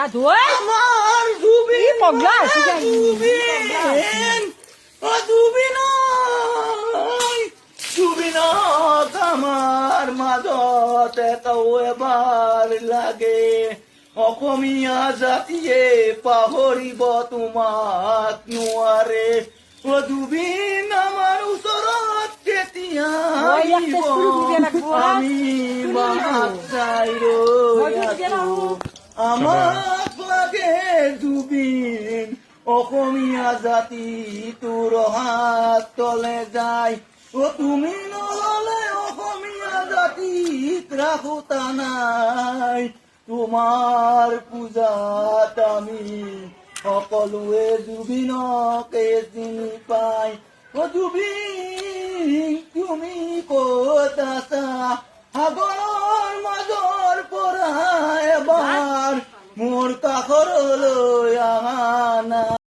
সাধু আমাৰ জুবিন পগলা জুবিন ও জুবিন জুবিন আমাৰ মাজত এটাও এবাৰ লাগে অসমীয়া জাতিয়ে পাহৰিব তোমাক নোৱাৰে ও জুবিন আমাৰ ওচৰত কেতিয়া আহিব আমি বাহাত চাই ৰৈ আছো আমাক লাগে জুবিন অসমীয়া জাতি তোৰ হাত তলে যায় ও তুমি নহলে অসমীয়া জাতিত ৰাখোতা নাই তোমাৰ পূজাত আমি সকলোৱে জুবিনকে চিনি পাই ও জুবিন তুমি ক'ত আছা সাগৰৰ মাজৰ পৰা এবাৰ মোৰ কাষৰলৈ আহা